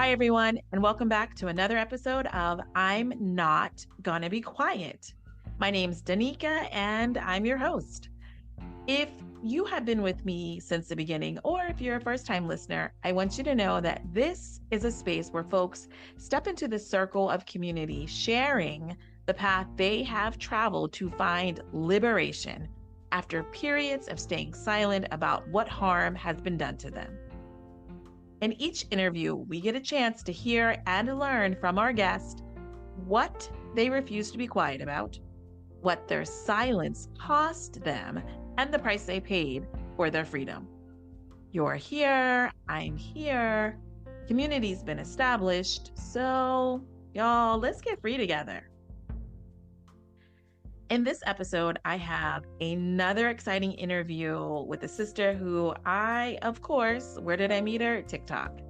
Hi, everyone, and welcome back to another episode of I'm Not Gonna Be Quiet. My name's Danica, and I'm your host. If you have been with me since the beginning, or if you're a first-time listener, I want you to know that this is a space where folks step into the circle of community, sharing the path they have traveled to find liberation after periods of staying silent about what harm has been done to them. In each interview, we get a chance to hear and learn from our guest what they refuse to be quiet about, what their silence cost them, and the price they paid for their freedom. You're here, I'm here, community's been established, so y'all, let's get free together. In this episode, I have another exciting interview with a sister who of course, where did I meet her? TikTok.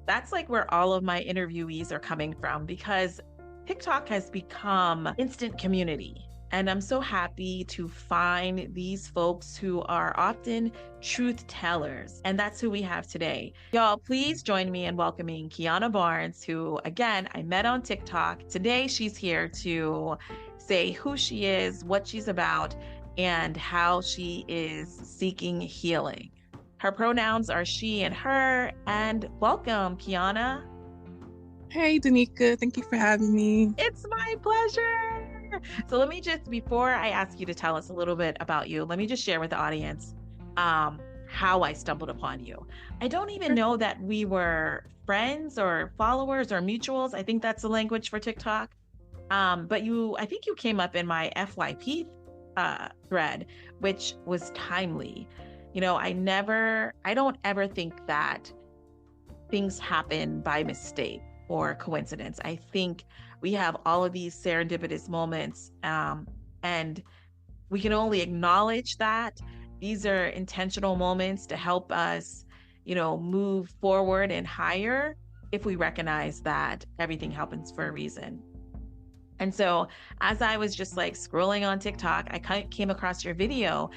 That's like where all of my interviewees are coming from because TikTok has become instant community. And I'm so happy to find these folks who are often truth tellers. And that's who we have today. Y'all, please join me in welcoming Kiana Barnes, who, again, I met on TikTok. Today, she's here to say who she is, what she's about, and how she is seeking healing. Her pronouns are she and her. And welcome, Kiana. Hey, Danica. Thank you for having me. It's my pleasure. So let me just, before I ask you to tell us a little bit about you, let me just share with the audience how I stumbled upon you. I don't even know that we were friends or followers or mutuals. I think that's the language for TikTok. But I think you came up in my FYP thread, which was timely. You know, I don't ever think that things happen by mistake or coincidence. I think we have all of these serendipitous moments, and we can only acknowledge that these are intentional moments to help us, move forward and higher if we recognize that everything happens for a reason. And so as I was just like scrolling on TikTok, I came across your video,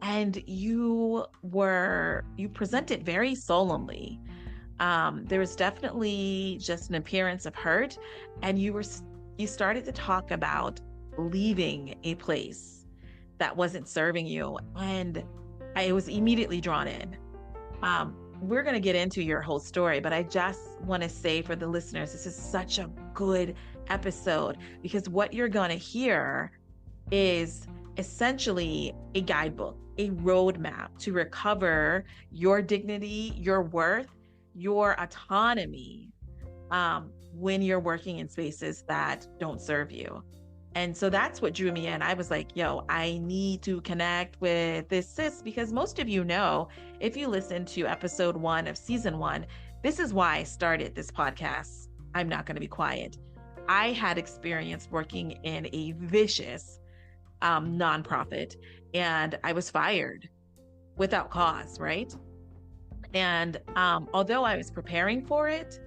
and you presented very solemnly. There was definitely just an appearance of hurt, and you started to talk about leaving a place that wasn't serving you, and I was immediately drawn in. We're going to get into your whole story, but I just want to say for the listeners, this is such a good episode because what you're going to hear is essentially a guidebook, a roadmap to recover your dignity, your worth, your autonomy when you're working in spaces that don't serve you. And so that's what drew me in. I was like, yo, I need to connect with this sis because most of you know, if you listen to episode 1 of season 1, this is why I started this podcast. I'm Not Gonna Be Quiet. I had experience working in a vicious nonprofit, and I was fired without cause, right? And although I was preparing for it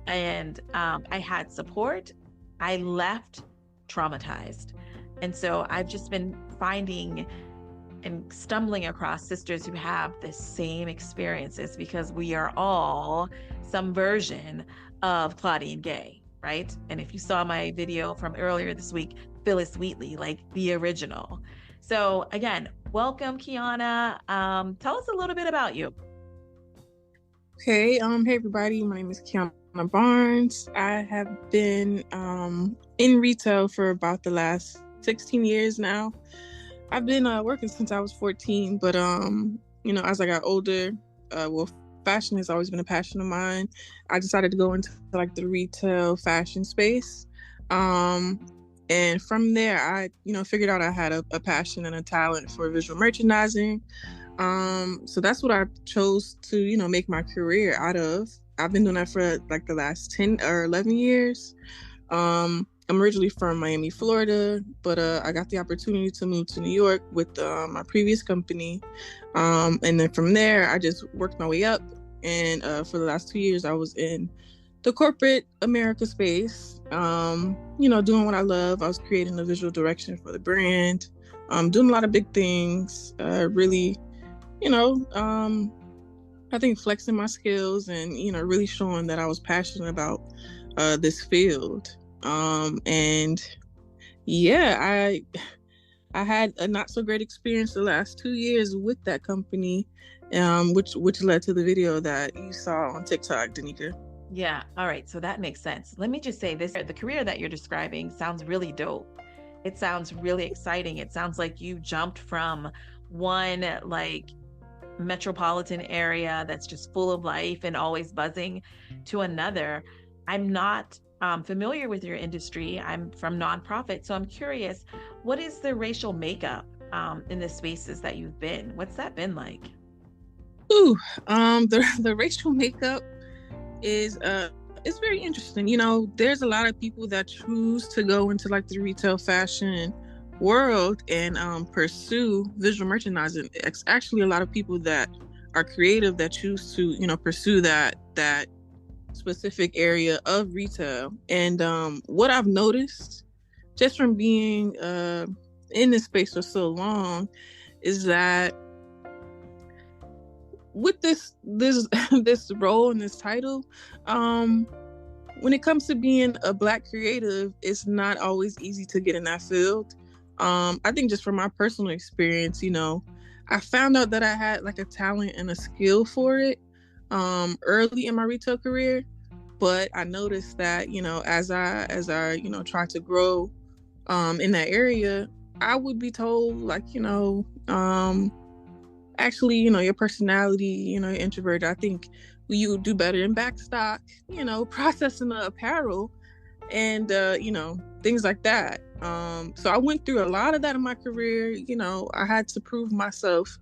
and I had support, I left traumatized. And so I've just been finding and stumbling across sisters who have the same experiences because we are all some version of Claudine Gay, right? And if you saw my video from earlier this week, Phyllis Wheatley, like the original. So again, welcome, Kiana. Tell us a little bit about you. Okay, hey everybody, my name is Kiana Barnes. I have been in retail for about the last 16 years now. I've been working since I was 14, but as I got older, fashion has always been a passion of mine. I decided to go into like the retail fashion space. And from there, I, figured out I had a passion and a talent for visual merchandising. So that's what I chose to, make my career out of. I've been doing that for like the last 10 or 11 years. I'm originally from Miami, Florida, but I got the opportunity to move to New York with my previous company. And then from there, I just worked my way up. And for the last 2 years, I was in the corporate America space, doing what I love. I was creating the visual direction for the brand, doing a lot of big things, really, I think flexing my skills and, really showing that I was passionate about this field. And yeah, I had a not so great experience the last 2 years with that company, which led to the video that you saw on TikTok, Danica. Yeah. All right. So that makes sense. Let me just say this, the career that you're describing sounds really dope. It sounds really exciting. It sounds like you jumped from one like metropolitan area that's just full of life and always buzzing to another. I'm not familiar with your industry. I'm from nonprofit. So I'm curious, what is the racial makeup in the spaces that you've been? What's that been like? Ooh, the racial makeup is it's very interesting. There's a lot of people that choose to go into like the retail fashion world and pursue visual merchandising. It's actually a lot of people that are creative that choose to, pursue that specific area of retail. And what I've noticed just from being in this space for so long is that with this this role and this title, when it comes to being a Black creative, it's not always easy to get in that field. I think just from my personal experience, I found out that I had like a talent and a skill for it early in my retail career. But I noticed that, as I try to grow in that area, I would be told like, actually, your personality, you're introverted. I think you would do better in backstock, processing the apparel and, things like that. So I went through a lot of that in my career. I had to prove myself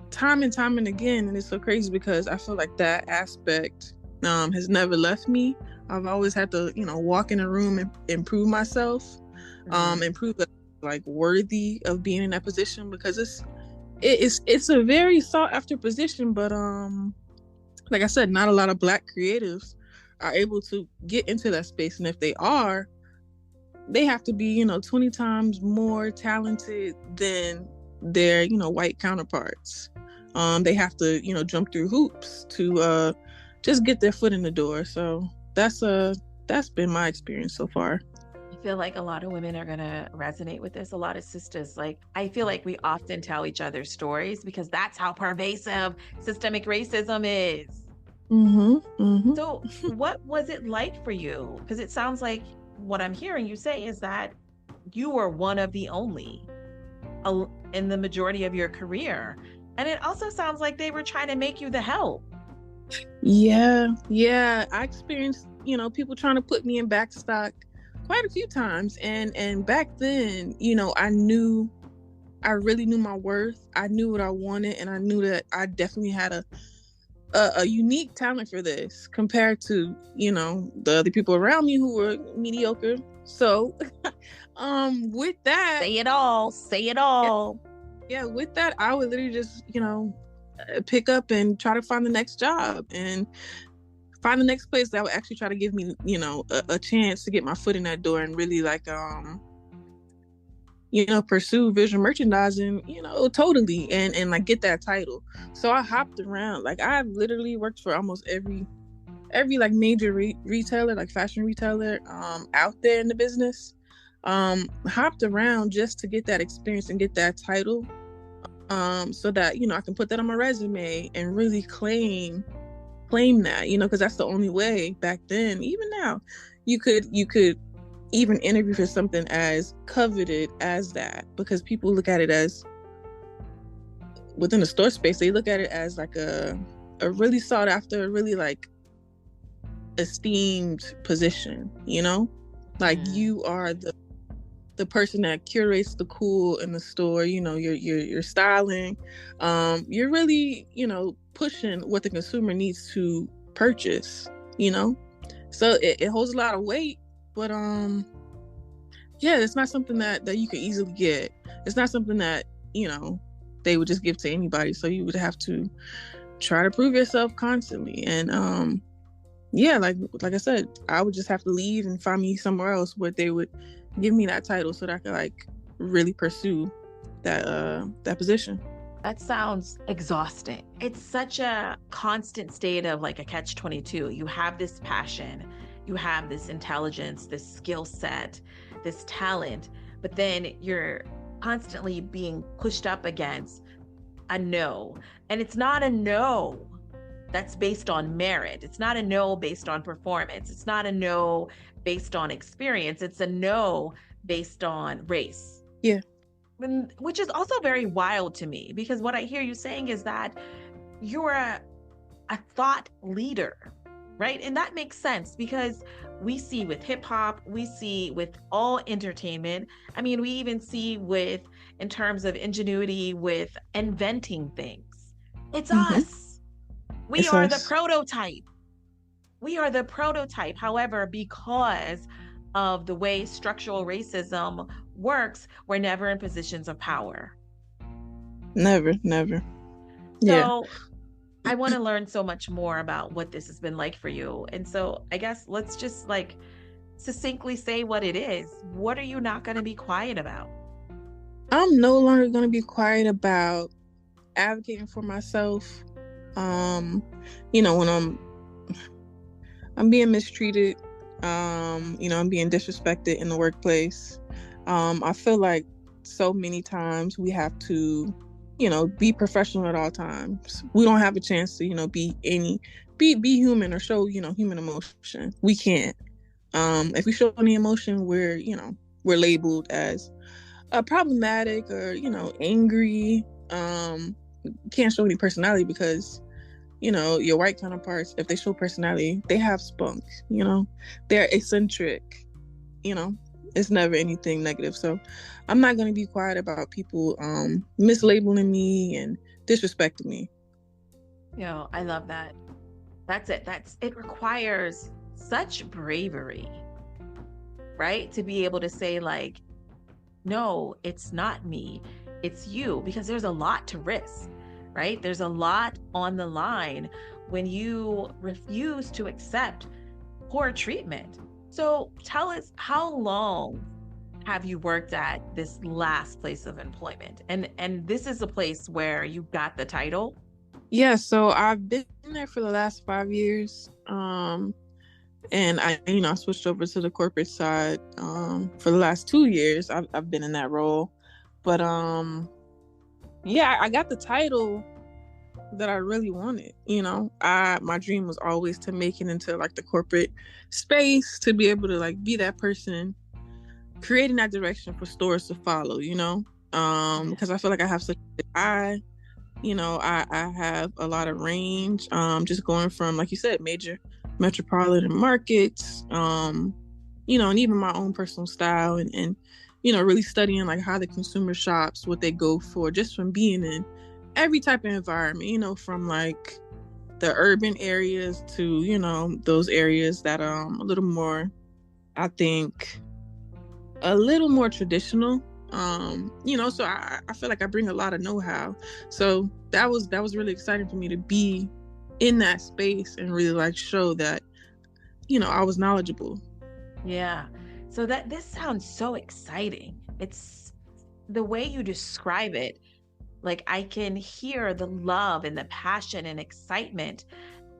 time and time and again. And it's so crazy because I feel like that aspect has never left me. I've always had to, walk in a room and prove myself, and prove that I'm like worthy of being in that position, because it's a very sought after position, but like I said, not a lot of Black creatives are able to get into that space, and if they are, they have to be 20 times more talented than their white counterparts. They have to jump through hoops to just get their foot in the door. So that's been my experience so far. I feel like a lot of women are going to resonate with this. A lot of sisters, like, I feel like we often tell each other stories because that's how pervasive systemic racism is. So what was it like for you? Because it sounds like what I'm hearing you say is that you were one of the only in the majority of your career. And it also sounds like they were trying to make you the help. Yeah. I experienced, people trying to put me in backstock quite a few times. And back then, I really knew my worth. I knew what I wanted, and I knew that I definitely had a unique talent for this compared to, the other people around me who were mediocre. So with that, say it all. Yeah, with that, I would literally just, pick up and try to find the next job and find the next place that would actually try to give me, a chance to get my foot in that door and really like, pursue visual merchandising, totally, and like get that title. So I hopped around. Like I've literally worked for almost every like major retailer, like fashion retailer, out there in the business. Hopped around just to get that experience and get that title, so that I can put that on my resume and really claim that, because that's the only way back then. Even now, you could even interview for something as coveted as that, because people look at it as, within the store space, they look at it as like a really sought after, really like esteemed position, you know? Like you are the person that curates the cool in the store, you know, you're styling. You're really, you know, pushing what the consumer needs to purchase, you know? So it holds a lot of weight, but yeah, it's not something that you can easily get. It's not something that, you know, they would just give to anybody. So you would have to try to prove yourself constantly. And yeah, like I said, I would just have to leave and find me somewhere else where they would give me that title so that I could like really pursue that position. That sounds exhausting. It's such a constant state of like a catch-22. You have this passion, you have this intelligence, this skill set, this talent, but then you're constantly being pushed up against a no. And it's not a no that's based on merit. It's not a no based on performance. It's not a no based on experience. It's a no based on race. Yeah. Which is also very wild to me, because what I hear you saying is that you're a thought leader, right? And that makes sense because we see with hip hop, we see with all entertainment. I mean, we even see with, in terms of ingenuity, with inventing things. It's us. We are the prototype. We are the prototype. However, because of the way structural racism works, we're never in positions of power. Never. Yeah. So I want to learn so much more about what this has been like for you. And so I guess let's just like succinctly say what it is. What are you not going to be quiet about? I'm no longer going to be quiet about advocating for myself. You know, when I'm being mistreated, you know, I'm being disrespected in the workplace. I feel like so many times we have to, you know, be professional at all times. We don't have a chance to, you know, be human or show, you know, human emotion. We can't. If we show any emotion, we're labeled as problematic or, you know, angry. Can't show any personality because, you know, your white counterparts, if they show personality, they have spunk, you know, they're eccentric, you know, it's never anything negative. So I'm not going to be quiet about people mislabeling me and disrespecting me. Yo, I love that. That's it. It requires such bravery, right? To be able to say like, no, it's not me, it's you, because there's a lot to risk, right? There's a lot on the line when you refuse to accept poor treatment. So tell us, how long have you worked at this last place of employment? And this is a place where you got the title? Yeah, so I've been there for the last 5 years. And I switched over to the corporate side for the last 2 years. I've been in that role. But yeah, I got the title that I really wanted. You know, my dream was always to make it into like the corporate space, to be able to like be that person creating that direction for stores to follow, you know, because I feel like I have such a good eye. You know, I have a lot of range, just going from, like you said, major metropolitan markets, you know, and even my own personal style and you know, really studying like how the consumer shops, what they go for, just from being in every type of environment, you know, from like the urban areas to, you know, those areas that a little more, I think, a little more traditional. You know, so I feel like I bring a lot of know-how. So that was really exciting for me to be in that space and really like show that, you know, I was knowledgeable. Yeah. So this sounds so exciting. It's the way you describe it. Like I can hear the love and the passion and excitement.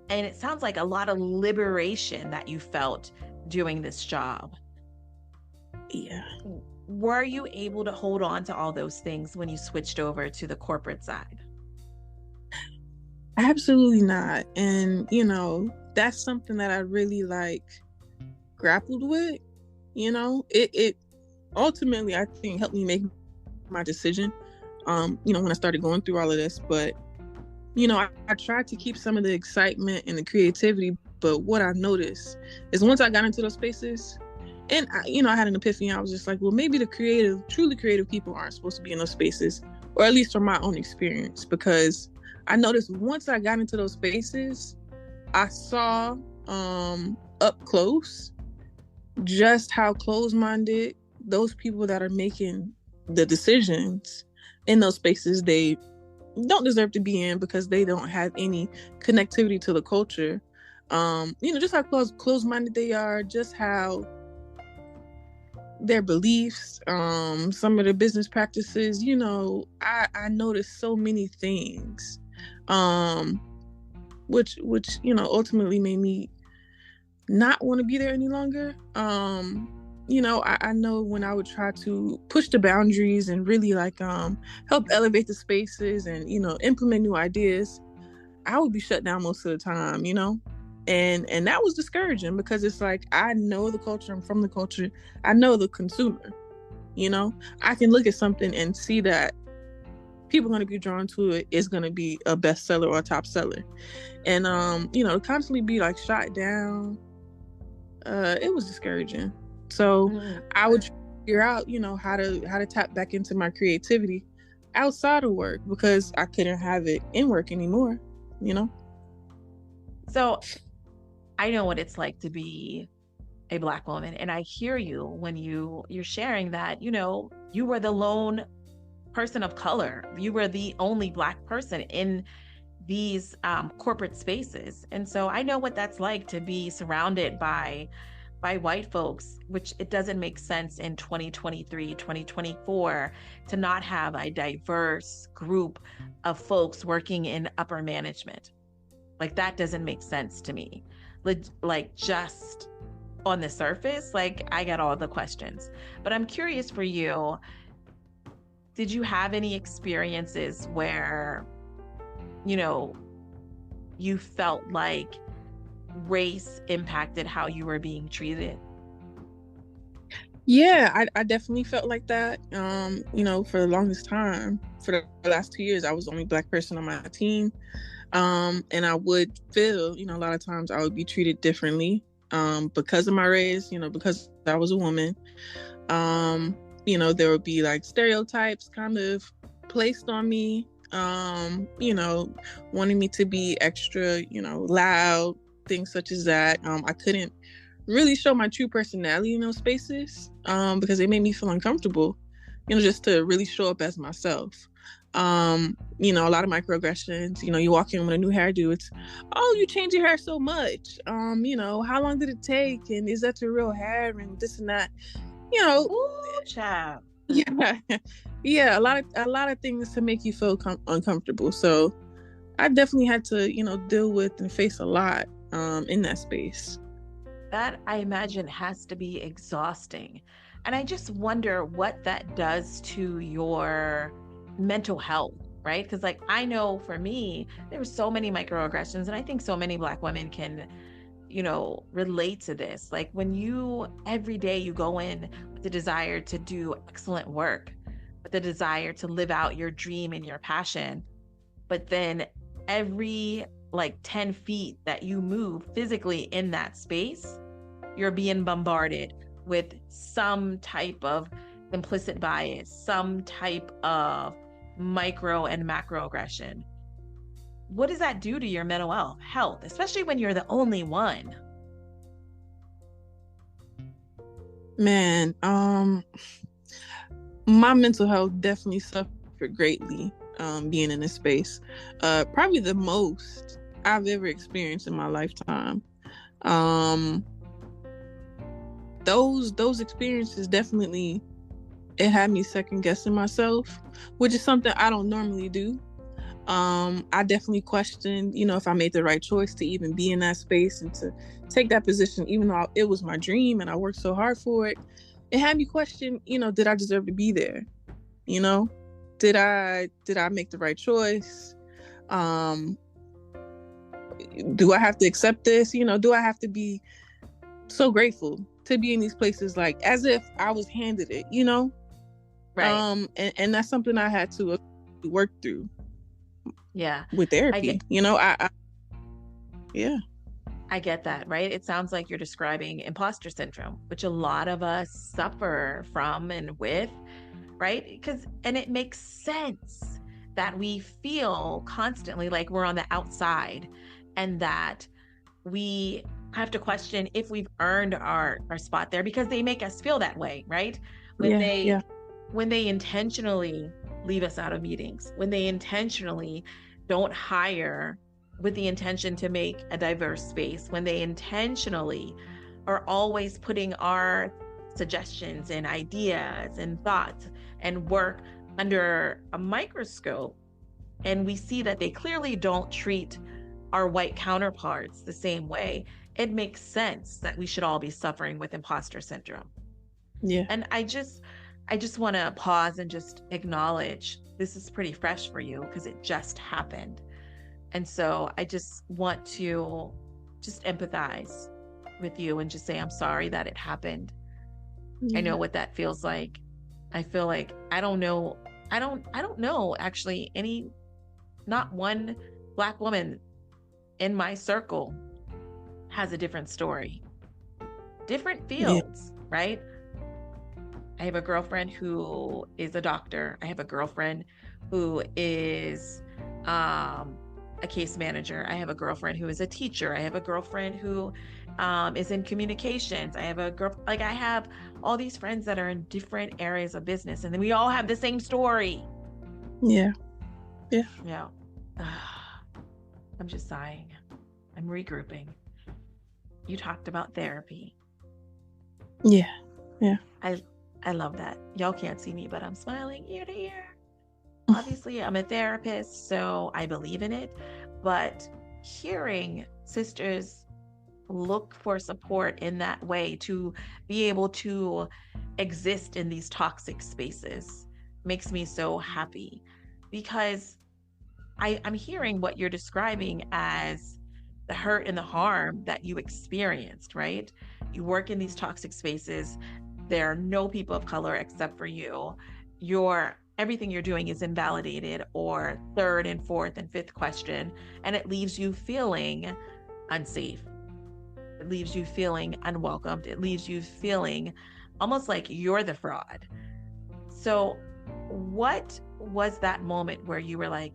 And it sounds like a lot of liberation that you felt doing this job. Yeah. Were you able to hold on to all those things when you switched over to the corporate side? Absolutely not. And, you know, that's something that I really like grappled with. You know, it ultimately, I think, helped me make my decision, you know, when I started going through all of this. But I tried to keep some of the excitement and the creativity, but what I noticed is once I got into those spaces, and I had an epiphany. I was just like, well, maybe the truly creative people aren't supposed to be in those spaces, or at least from my own experience, because I noticed once I got into those spaces, I saw up close just how close-minded those people that are making the decisions in those spaces, they don't deserve to be in, because they don't have any connectivity to the culture. Just how close-minded they are, just how their beliefs, some of their business practices, I noticed so many things, which ultimately made me not want to be there any longer. I know when I would try to push the boundaries and really help elevate the spaces and implement new ideas, I would be shut down most of the time, and that was discouraging, because it's like, I know the culture, I'm from the culture, I know the consumer, I can look at something and see that people are going to be drawn to it, it's going to be a bestseller or a top seller, and to constantly be shot down, it was discouraging. So I would figure out, how to tap back into my creativity outside of work, because I couldn't have it in work anymore, So I know what it's like to be a Black woman, and I hear you when you're sharing that, you were the lone person of color. You were the only Black person in these corporate spaces. And so I know what that's like to be surrounded by white folks, which it doesn't make sense in 2023, 2024 to not have a diverse group of folks working in upper management. That doesn't make sense to me. Just on the surface, I got all the questions. But I'm curious for you, did you have any experiences where, you felt like race impacted how you were being treated? Yeah, I definitely felt like that. For the longest time, for the last 2 years, I was the only Black person on my team. And I would feel, a lot of times I would be treated differently, because of my race, because I was a woman. There would be stereotypes kind of placed on me, wanting me to be extra, loud, things such as that. I couldn't really show my true personality in those spaces, because they made me feel uncomfortable, just to really show up as myself. A lot of microaggressions, you walk in with a new hairdo, it's, oh, you change your hair so much. How long did it take? And is that your real hair? And this and that, Ooh, child. Yeah. Yeah. A lot of things to make you feel uncomfortable. So I definitely had to, deal with and face a lot, in that space. That, I imagine, has to be exhausting. And I just wonder what that does to your mental health, right? Because I know for me, there were so many microaggressions, and I think so many Black women can, relate to this. When every day you go in with the desire to do excellent work, with the desire to live out your dream and your passion, but then every 10 feet that you move physically in that space, you're being bombarded with some type of implicit bias, some type of micro and macroaggression. What does that do to your mental health, especially when you're the only one? Man, my mental health definitely suffered greatly, being in this space. Probably the most I've ever experienced in my lifetime. Those experiences definitely, it had me second guessing myself, which is something I don't normally do. I definitely questioned, if I made the right choice to even be in that space and to take that position, even though it was my dream and I worked so hard for it. It had me question, did I deserve to be there? Did I make the right choice? Do I have to accept this? Do I have to be so grateful to be in these places, as if I was handed it, Right. And that's something I had to work through. Yeah. with I therapy. get Yeah. I get that, right? It sounds like you're describing imposter syndrome, which a lot of us suffer from and with, right? And it makes sense that we feel constantly like we're on the outside and that we have to question if we've earned our spot there because they make us feel that way, right? When Yeah. they Yeah. when they intentionally leave us out of meetings, when they intentionally don't hire with the intention to make a diverse space, when they intentionally are always putting our suggestions and ideas and thoughts and work under a microscope, and we see that they clearly don't treat our white counterparts the same way, it makes sense that we should all be suffering with imposter syndrome. Yeah. And I just want to pause and just acknowledge this is pretty fresh for you because it just happened. And so I just want to just empathize with you and just say I'm sorry that it happened. I Yeah. know what that feels like. I feel like I don't know actually any, not one Black woman in my circle has a different story. Different Yeah. fields, right? I have a girlfriend who is a doctor. I have a girlfriend who is a case manager. I have a girlfriend who is a teacher. I have a girlfriend who is in communications. I have I have all these friends that are in different areas of business, and then we all have the same story. Yeah. Yeah. Yeah. I'm just sighing. I'm regrouping. You talked about therapy. Yeah. Yeah. I love that. Y'all can't see me, but I'm smiling ear to ear. Obviously, I'm a therapist, so I believe in it. But hearing sisters look for support in that way to be able to exist in these toxic spaces makes me so happy because I'm hearing what you're describing as the hurt and the harm that you experienced, right? You work in these toxic spaces. There are no people of color except for you. Everything you're doing is invalidated or third and fourth and fifth question, and it leaves you feeling unsafe. It leaves you feeling unwelcomed. It leaves you feeling almost like you're the fraud. So, what was that moment where you were like,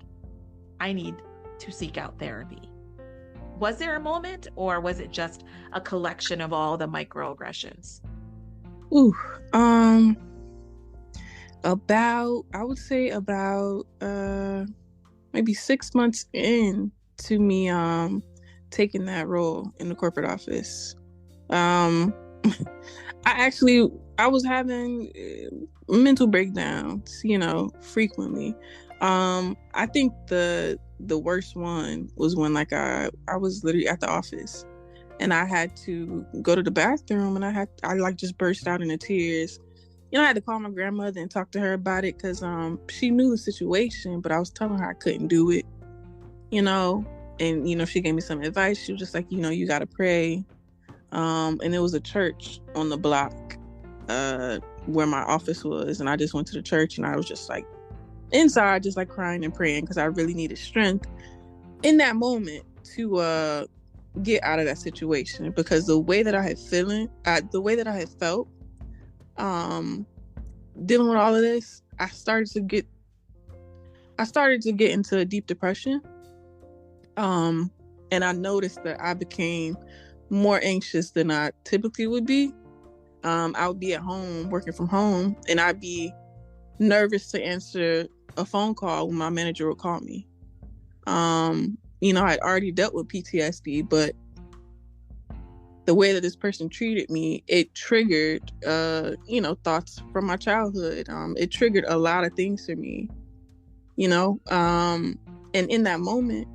I need to seek out therapy? Was there a moment, or was it just a collection of all the microaggressions? Ooh. I would say about maybe 6 months in to me taking that role in the corporate office. I was having mental breakdowns, frequently. I think the worst one was when I was literally at the office and I had to go to the bathroom and I like just burst out into tears. I had to call my grandmother and talk to her about it because she knew the situation, but I was telling her I couldn't do it, and she gave me some advice. She was just like, you got to pray. And it was a church on the block where my office was, and I just went to the church and I was just like inside just like crying and praying because I really needed strength in that moment to get out of that situation, because the way that I had felt dealing with all of this, I started to get into a deep depression, and I noticed that I became more anxious than I typically would be. I would be at home working from home and I'd be nervous to answer a phone call when my manager would call me. I'd already dealt with PTSD, but the way that this person treated me, it triggered thoughts from my childhood. It triggered a lot of things for me, and in that moment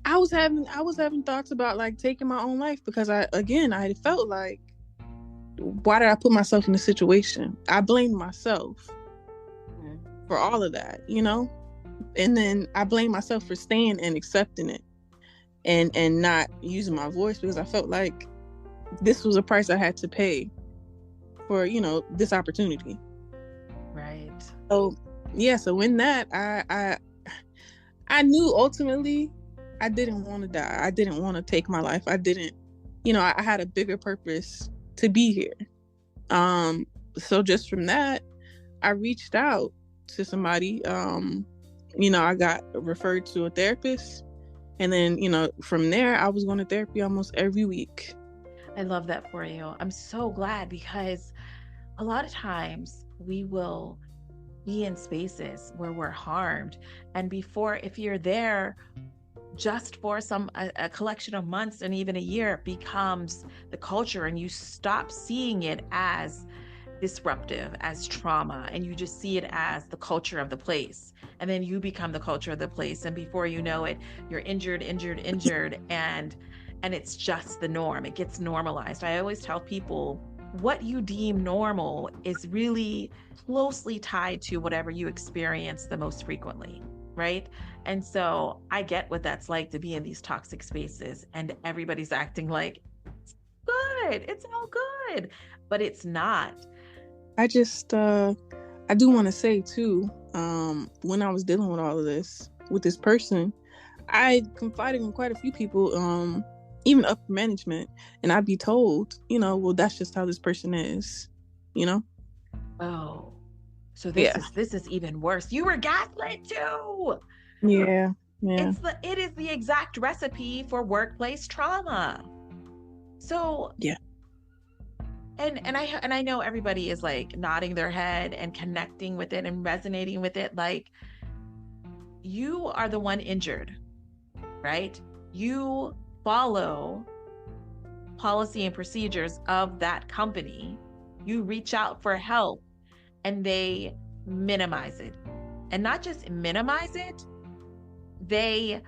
I was having thoughts about like taking my own life, because I had felt like, why did I put myself in this situation? I blamed myself for all of that, and then I blamed myself for staying and accepting it and not using my voice, because I felt like this was a price I had to pay for, this opportunity. Right. So in that, I knew ultimately I didn't want to die. I didn't want to take my life. I didn't, I had a bigger purpose to be here. So just from that, I reached out to somebody. I got referred to a therapist. And then, from there, I was going to therapy almost every week. I love that for you. I'm so glad, because a lot of times we will be in spaces where we're harmed. And if you're there just for a collection of months and even a year, it becomes the culture, and you stop seeing it as disruptive, as trauma, and you just see it as the culture of the place. And then you become the culture of the place, and before you know it, you're injured, and it's just the norm. It gets normalized. I always tell people, what you deem normal is really closely tied to whatever you experience the most frequently, right? And so I get what that's like, to be in these toxic spaces and everybody's acting like it's good, it's all good, but it's not. I just, I do want to say too, when I was dealing with all of this with this person, I confided in quite a few people, even upper management, and I'd be told, well, that's just how this person is, Oh, so this is even worse. You were gaslit too. Yeah. It is the exact recipe for workplace trauma. So yeah. And I know everybody is like nodding their head and connecting with it and resonating with it. Like, you are the one injured, right? You follow policy and procedures of that company. You reach out for help, and they minimize it. And not just minimize it, they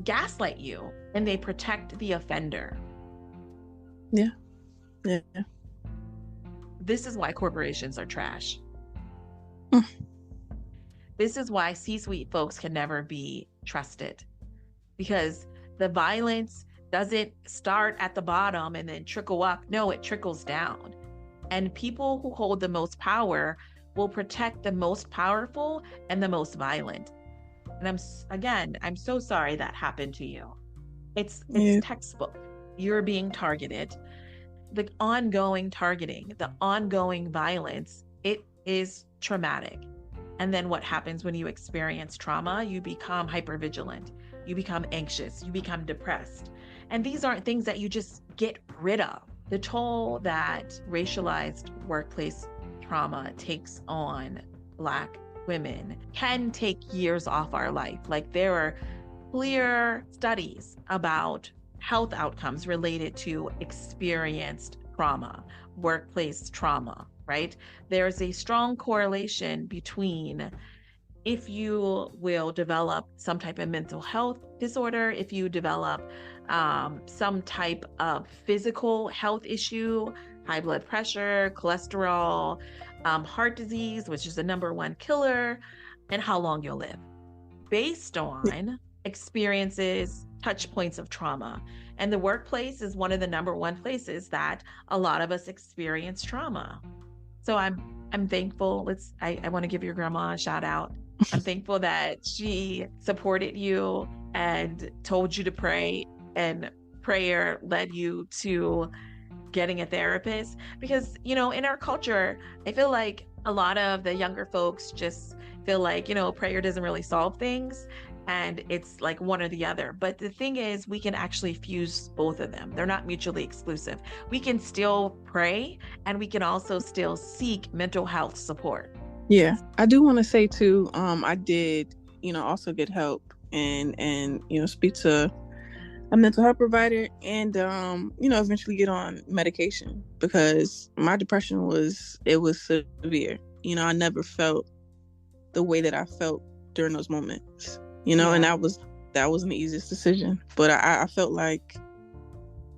gaslight you, and they protect the offender. Yeah. This is why corporations are trash. This is why C-suite folks can never be trusted, because the violence doesn't start at the bottom and then trickle up. No, it trickles down. And people who hold the most power will protect the most powerful and the most violent. And I'm so sorry that happened to you. It's textbook. You're being targeted. The ongoing targeting, the ongoing violence, it is traumatic. And then what happens when you experience trauma? You become hypervigilant, you become anxious, you become depressed. And these aren't things that you just get rid of. The toll that racialized workplace trauma takes on Black women can take years off our life. Like, there are clear studies about health outcomes related to experienced trauma, workplace trauma, right? There's a strong correlation between, if you will develop some type of mental health disorder, if you develop some type of physical health issue, high blood pressure, cholesterol, heart disease, which is the #1 killer, and how long you'll live, based on experiences, touch points of trauma. And the workplace is one of the #1 places that a lot of us experience trauma. So I'm thankful. I want to give your grandma a shout out. I'm thankful that she supported you and told you to pray, and prayer led you to getting a therapist. Because, in our culture, I feel like a lot of the younger folks just feel like, prayer doesn't really solve things, and it's like one or the other. But the thing is, we can actually fuse both of them. They're not mutually exclusive. We can still pray, and we can also still seek mental health support. Yeah, I do want to say too, I did, also get help and speak to a mental health provider, and eventually get on medication, because my depression was severe. I never felt the way that I felt during those moments, and that wasn't the easiest decision, but I felt like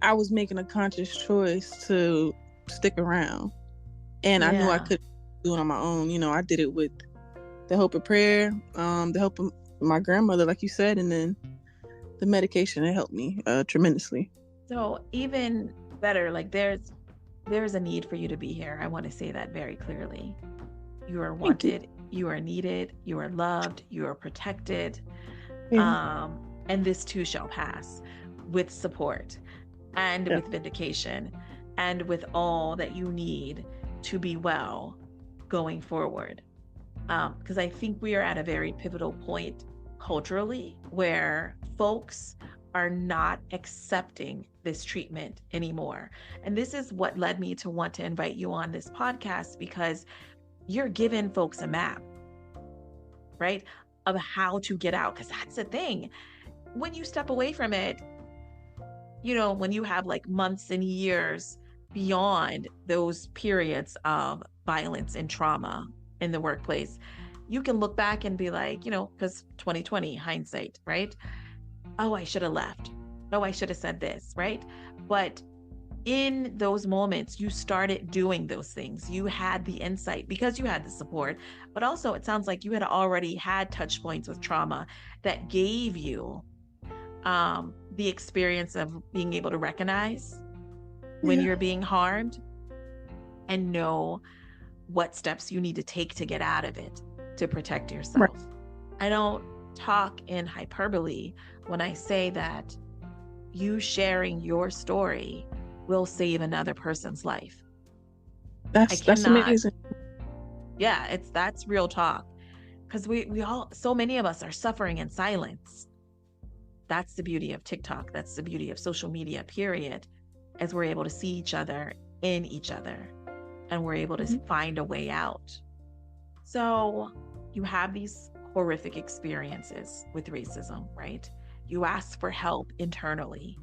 I was making a conscious choice to stick around, and I knew I could do it on my own. I did it with the help of prayer, the help of my grandmother, like you said, and then the medication. It helped me tremendously. So even better, like, there's a need for you to be here. I want to say that very clearly. You are wanted you are needed, you are loved, you are protected. Yeah. And this too shall pass, with support and Yeah. with vindication and with all that you need to be well going forward. Because I think we are at a very pivotal point culturally where folks are not accepting this treatment anymore. And this is what led me to want to invite you on this podcast, because you're giving folks a map, right, of how to get out. Because that's the thing. When you step away from it, when you have like months and years beyond those periods of violence and trauma in the workplace, you can look back and be like, because 2020 hindsight, right? Oh, I should have left. Oh, I should have said this, right? But in those moments, you started doing those things. You had the insight because you had the support, but also it sounds like you had already had touch points with trauma that gave you the experience of being able to recognize when you're being harmed and know what steps you need to take to get out of it, to protect yourself. Right. I don't talk in hyperbole when I say that you sharing your story will save another person's life. That's amazing. Yeah, that's real talk. Because we all, so many of us are suffering in silence. That's the beauty of TikTok. That's the beauty of social media, period, as we're able to see each other in each other, and we're able to find a way out. So you have these horrific experiences with racism, right? You ask for help internally.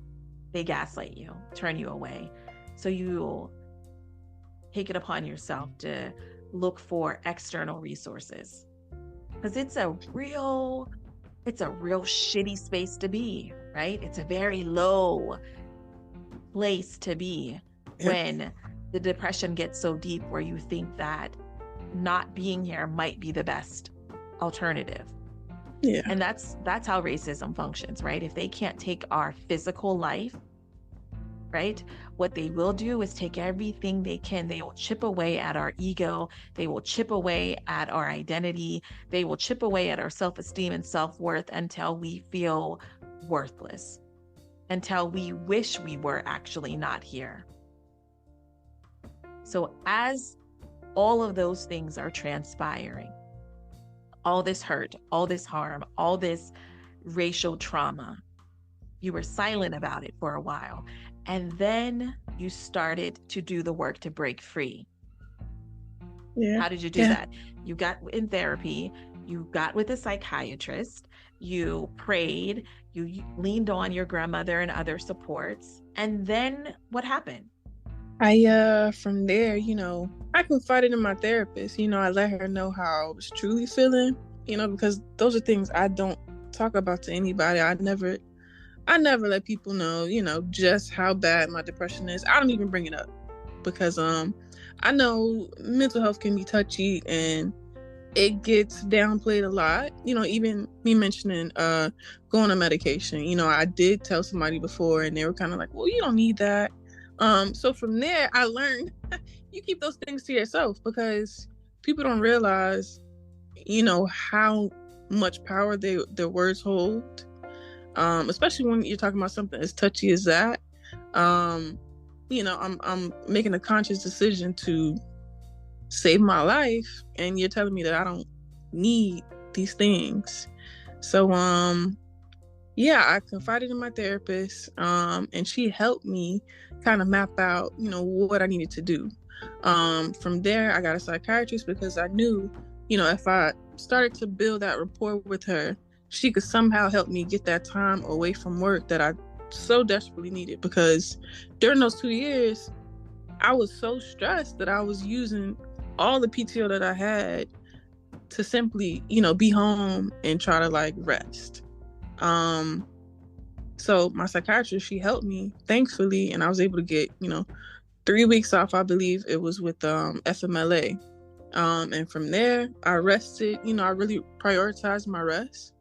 They gaslight you, turn you away. So you take it upon yourself to look for external resources, because it's a real shitty space to be, right? It's a very low place to be when the depression gets so deep where you think that not being here might be the best alternative. Yeah. And that's how racism functions, right? If they can't take our physical life, right, what they will do is take everything they can. They will chip away at our ego. They will chip away at our identity. They will chip away at our self-esteem and self-worth until we feel worthless, until we wish we were actually not here. So as all of those things are transpiring, all this hurt, all this harm, all this racial trauma, you were silent about it for a while. And then you started to do the work to break free. Yeah. How did you do that? You got in therapy, you got with a psychiatrist, you prayed, you leaned on your grandmother and other supports. And then what happened? From there, I confided in my therapist. I let her know how I was truly feeling, because those are things I don't talk about to anybody. I never let people know, just how bad my depression is. I don't even bring it up because I know mental health can be touchy and it gets downplayed a lot. Even me mentioning going on medication. I did tell somebody before and they were kind of like, well, you don't need that. So from there, I learned you keep those things to yourself because people don't realize, how much power their words hold. Especially when you're talking about something as touchy as that. I'm making a conscious decision to save my life, and you're telling me that I don't need these things. So, I confided in my therapist, and she helped me kind of map out, what I needed to do. From there, I got a psychiatrist because I knew, if I started to build that rapport with her, she could somehow help me get that time away from work that I so desperately needed, because during those 2 years, I was so stressed that I was using all the PTO that I had to simply, be home and try to rest. So my psychiatrist, she helped me, thankfully, and I was able to get, 3 weeks off, I believe it was with FMLA. And from there, I rested, I really prioritized my rest.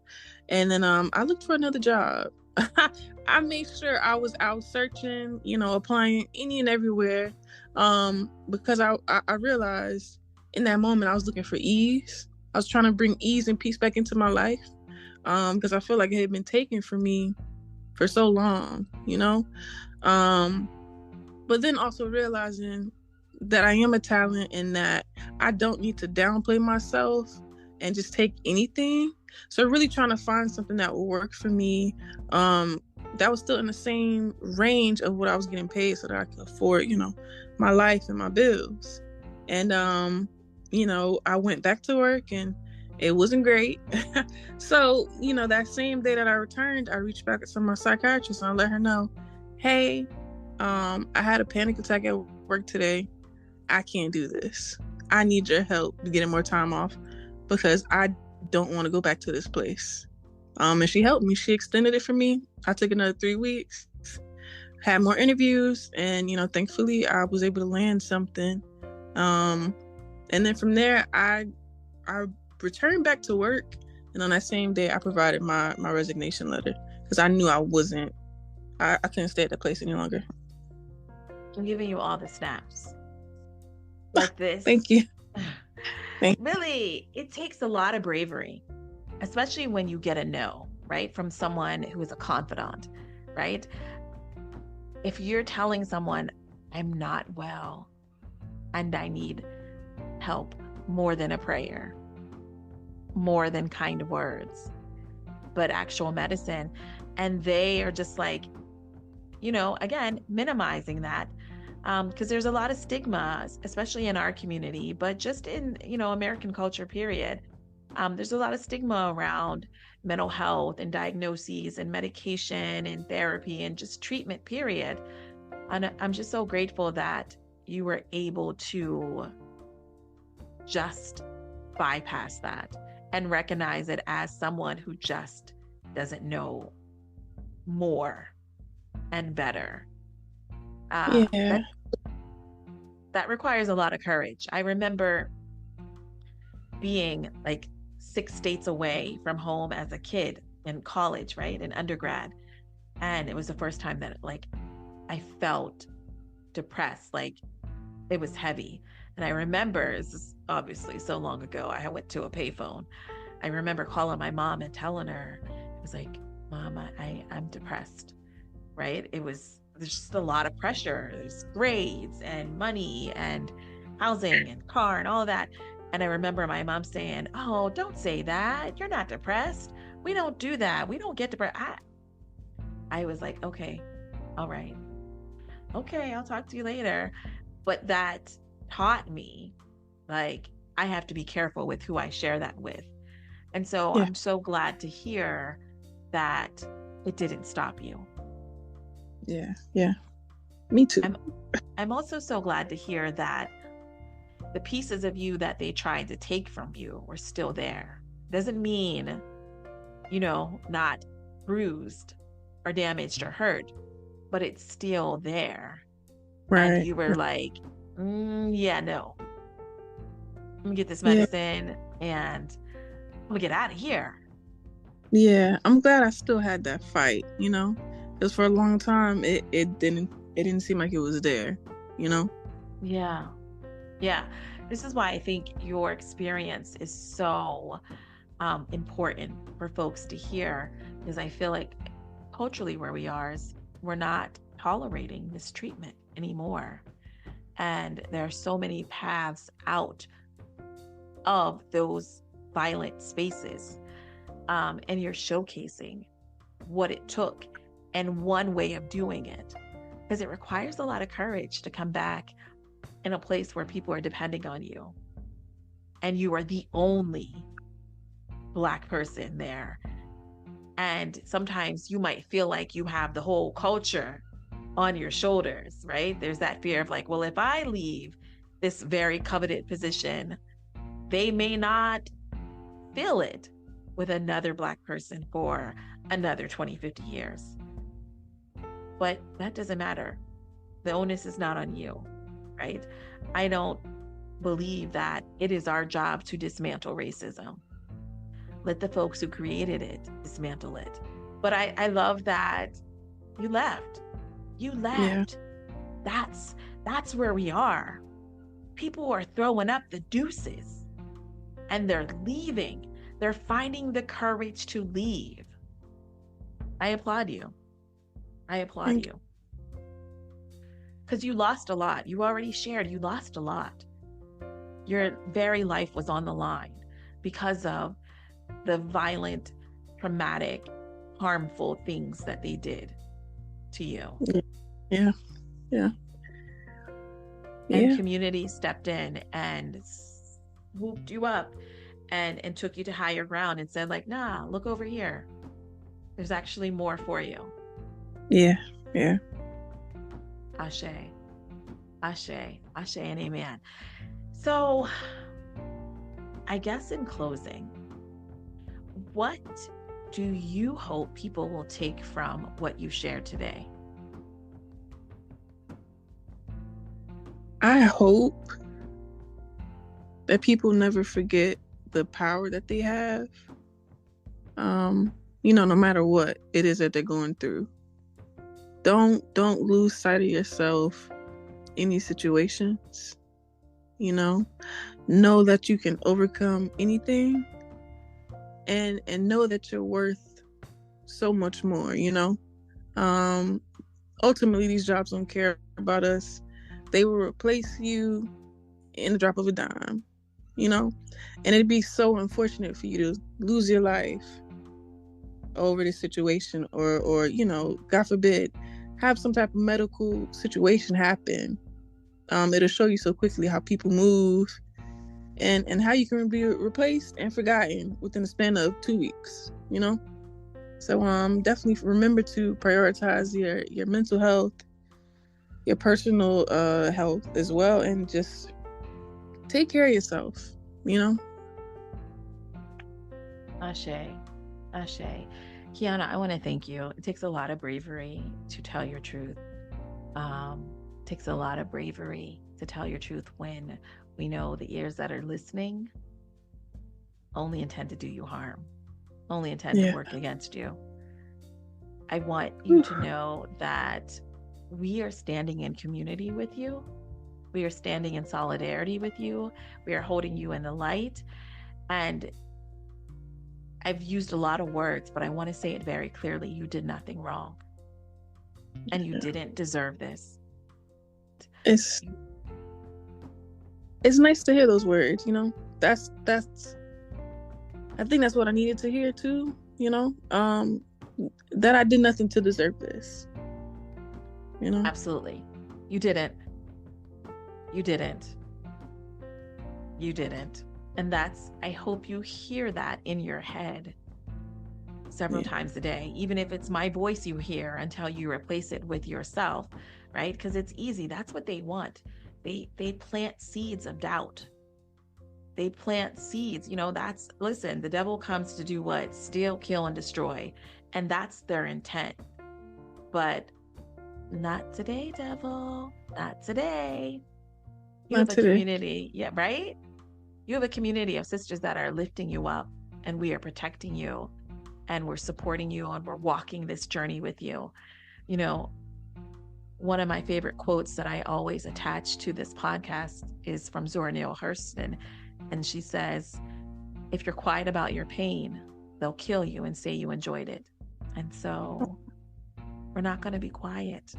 And then I looked for another job. I made sure I was out searching, applying any and everywhere, because I realized in that moment I was looking for ease. I was trying to bring ease and peace back into my life, because I feel like it had been taken from me for so long, you know. Um, but then also realizing that I am a talent and that I don't need to downplay myself and just take anything. So really trying to find something that will work for me, that was still in the same range of what I was getting paid so that I could afford, my life and my bills. And I went back to work and it wasn't great. So, that same day that I returned, I reached back to my psychiatrist and I let her know, hey, I had a panic attack at work today. I can't do this. I need your help getting more time off because I don't want to go back to this place. And she helped me. She extended it for me. I took another 3 weeks, had more interviews, and thankfully I was able to land something. And then from there, I returned back to work, and on that same day, I provided my resignation letter because I knew I couldn't stay at that place any longer. I'm giving you all the snaps like this. Thank you. Really, it takes a lot of bravery, especially when you get a no, right? From someone who is a confidant, right? If you're telling someone, I'm not well and I need help more than a prayer, more than kind words, but actual medicine, and they are just like, again, minimizing that. Because there's a lot of stigma, especially in our community, but just in, American culture, period. There's a lot of stigma around mental health and diagnoses and medication and therapy and just treatment, period. And I'm just so grateful that you were able to just bypass that and recognize it as someone who just doesn't know more and better. That requires a lot of courage. I remember being like 6 states away from home as a kid in college, right? In undergrad. And it was the first time that I felt depressed, like it was heavy. And I remember, this is obviously so long ago, I went to a payphone. I remember calling my mom and telling her, it was like, Mom, I'm depressed, right? There's just a lot of pressure. There's grades and money and housing and car and all of that. And I remember my mom saying, oh, don't say that. You're not depressed. We don't do that. We don't get depressed. I was like, okay, all right. Okay, I'll talk to you later. But that taught me, I have to be careful with who I share that with. And so I'm so glad to hear that it didn't stop you. Yeah. Me too. I'm also so glad to hear that the pieces of you that they tried to take from you were still there. Doesn't mean, not bruised or damaged or hurt, but it's still there. Right. And you were like, yeah, no. Let me get this medicine and I'm gonna get out of here. Yeah, I'm glad I still had that fight, because for a long time it didn't seem like it was there, Yeah. This is why I think your experience is so important for folks to hear, because I feel like culturally where we are is we're not tolerating mistreatment anymore. And there are so many paths out of those violent spaces. And you're showcasing what it took and one way of doing it, because it requires a lot of courage to come back in a place where people are depending on you and you are the only Black person there. And sometimes you might feel like you have the whole culture on your shoulders, right? There's that fear of well, if I leave this very coveted position, they may not fill it with another Black person for another 20, 50 years. But that doesn't matter. The onus is not on you, right? I don't believe that it is our job to dismantle racism. Let the folks who created it dismantle it. But I love that you left. Yeah. That's where we are. People are throwing up the deuces and they're leaving. They're finding the courage to leave. I applaud you. I applaud Thank you. Because you lost a lot. You already shared, you lost a lot. Your very life was on the line because of the violent, traumatic, harmful things that they did to you. Yeah. Yeah. And Yeah. community stepped in and swooped you up and took you to higher ground and said, like, nah, look over here. There's actually more for you. Yeah. Yeah. Ashe, ashe, ashe, and amen. So I guess in closing, what do you hope people will take from what you shared today? I hope that people never forget the power that they have. No matter what it is that they're going through. Don't lose sight of yourself in these situations. Know that you can overcome anything, and know that you're worth so much more. Ultimately, these jobs don't care about us. They will replace you in the drop of a dime. And it'd be so unfortunate for you to lose your life over this situation, or God forbid, have some type of medical situation happen. It'll show you so quickly how people move, and how you can be replaced and forgotten within the span of 2 weeks. So definitely remember to prioritize your mental health, your personal health as well, and just take care of yourself. Ashe, ashe. Kiana, I want to thank you. It takes a lot of bravery to tell your truth. It takes a lot of bravery to tell your truth when we know the ears that are listening only intend to do you harm, only intend to work against you. I want you to know that we are standing in community with you. We are standing in solidarity with you. We are holding you in the light. And I've used a lot of words, but I want to say it very clearly. You did nothing wrong. And you didn't deserve this. It's nice to hear those words, That's I think that's what I needed to hear too, that I did nothing to deserve this. Absolutely. You didn't. You didn't. You didn't. And I hope you hear that in your head several times a day, even if it's my voice you hear, until you replace it with yourself, right? Because it's easy. That's what they want. They plant seeds of doubt. They plant seeds, listen, the devil comes to do what? Steal, kill, and destroy. And that's their intent. But not today, devil. Not today. You have a community. Yeah, right? You have a community of sisters that are lifting you up, and we are protecting you, and we're supporting you, and we're walking this journey with you. One of my favorite quotes that I always attach to this podcast is from Zora Neale Hurston. And she says, if you're quiet about your pain, they'll kill you and say you enjoyed it. And so we're not going to be quiet.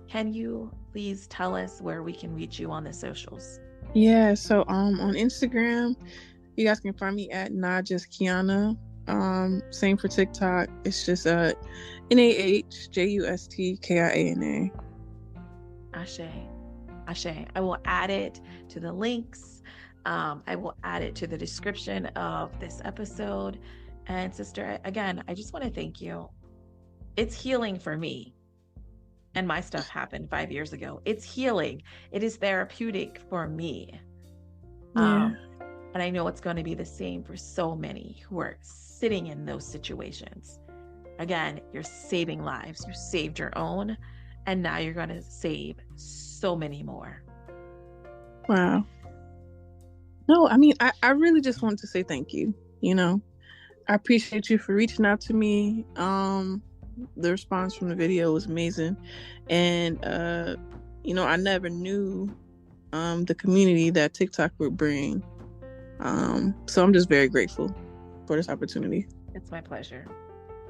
Can you please tell us where we can reach you on the socials? Yeah, so on Instagram, you guys can find me at Not Just Kiana. Same for TikTok. It's just NAHJUSTKIANA. Ashe. Ashe. I will add it to the links. I will add it to the description of this episode. And sister, again, I just want to thank you. It's healing for me. And my stuff happened 5 years ago. It's healing. It is therapeutic for me. And I know it's going to be the same for so many who are sitting in those situations. Again, you're saving lives. You saved your own, and now you're going to save so many more. Wow. No, I mean, I really just want to say thank you. I appreciate you for reaching out to me. The response from the video was amazing. And, I never knew the community that TikTok would bring. So I'm just very grateful for this opportunity. It's my pleasure.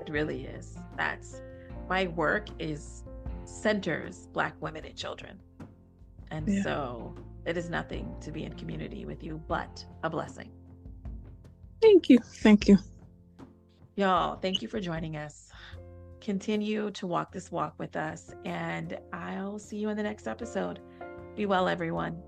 It really is. That's my work is centers Black women and children. And Yeah. so it is nothing to be in community with you, but a blessing. Thank you. Thank you. Y'all, thank you for joining us. Continue to walk this walk with us, and I'll see you in the next episode. Be well, everyone.